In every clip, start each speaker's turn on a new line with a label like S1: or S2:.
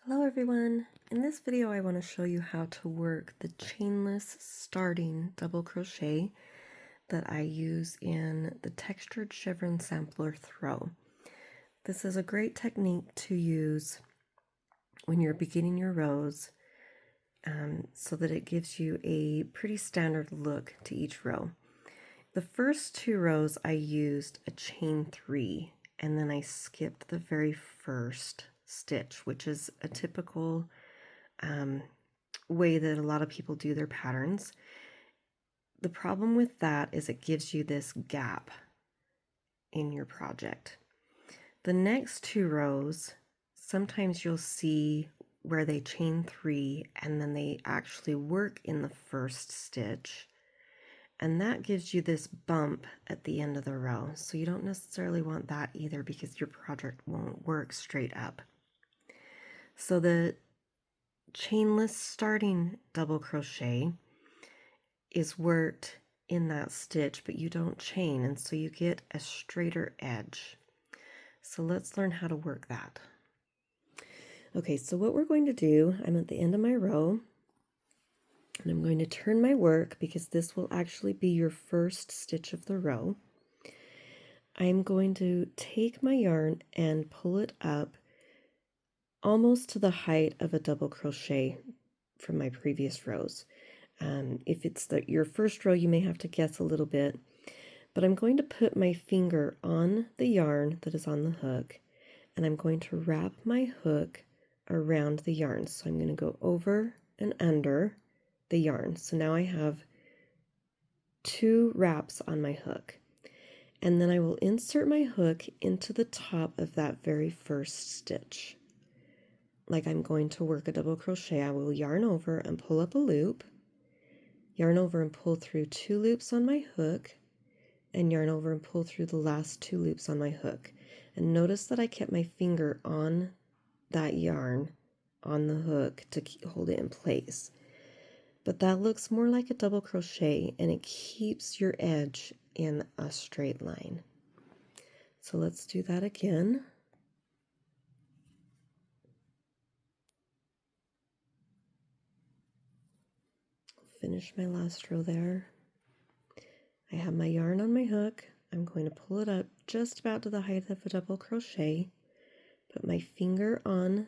S1: Hello everyone! In this video I want to show you how to work the chainless starting double crochet that I use in the textured chevron sampler throw. This is a great technique to use when you're beginning your rows so that it gives you a pretty standard look to each row. The first two rows I used a chain 3 and then I skipped the very first stitch, which is a typical way that a lot of people do their patterns. The problem with that is it gives you this gap in your project. The next two rows, sometimes you'll see where they chain 3 and then they actually work in the first stitch, and that gives you this bump at the end of the row. So you don't necessarily want that either because your project won't work straight up. So the chainless starting double crochet is worked in that stitch, but you don't chain, and so you get a straighter edge. So let's learn how to work that. Okay, so what we're going to do, I'm at the end of my row, and I'm going to turn my work because this will actually be your first stitch of the row. I'm going to take my yarn and pull it up almost to the height of a double crochet from my previous rows. If it's your first row, you may have to guess a little bit, but I'm going to put my finger on the yarn that is on the hook, and I'm going to wrap my hook around the yarn. So I'm going to go over and under the yarn. So now I have 2 wraps on my hook, and then I will insert my hook into the top of that very first stitch. Like I'm going to work a double crochet, I will yarn over and pull up a loop, yarn over and pull through 2 loops on my hook, and yarn over and pull through the last 2 loops on my hook. And notice that I kept my finger on that yarn on the hook to hold it in place. But that looks more like a double crochet, and it keeps your edge in a straight line. So let's do that again. Finish my last row there. I have my yarn on my hook. I'm going to pull it up just about to the height of a double crochet, put my finger on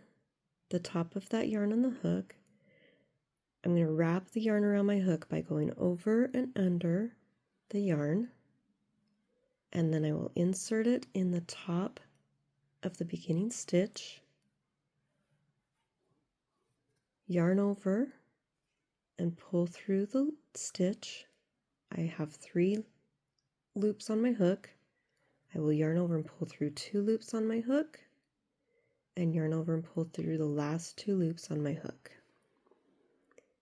S1: the top of that yarn on the hook. I'm going to wrap the yarn around my hook by going over and under the yarn, and then I will insert it in the top of the beginning stitch, yarn over and pull through the stitch. I have 3 loops on my hook. I will yarn over and pull through 2 loops on my hook, and yarn over and pull through the last 2 loops on my hook.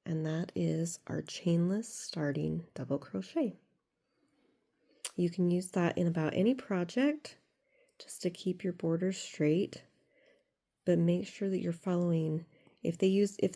S1: And that is our chainless starting double crochet. You can use that in about any project just to keep your borders straight, but make sure that you're following. If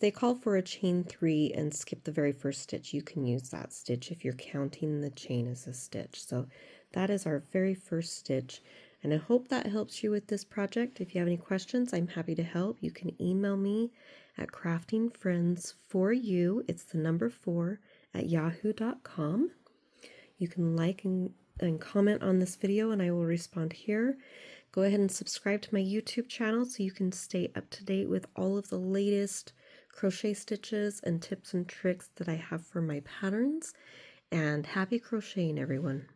S1: they call for a chain 3 and skip the very first stitch, you can use that stitch if you're counting the chain as a stitch. So that is our very first stitch, and I hope that helps you with this project. If you have any questions, I'm happy to help. You can email me at craftingfriends4you, it's the number 4, at yahoo.com. You can like and comment on this video, and I will respond here. Go ahead and subscribe to my YouTube channel so you can stay up to date with all of the latest crochet stitches and tips and tricks that I have for my patterns. And happy crocheting, everyone!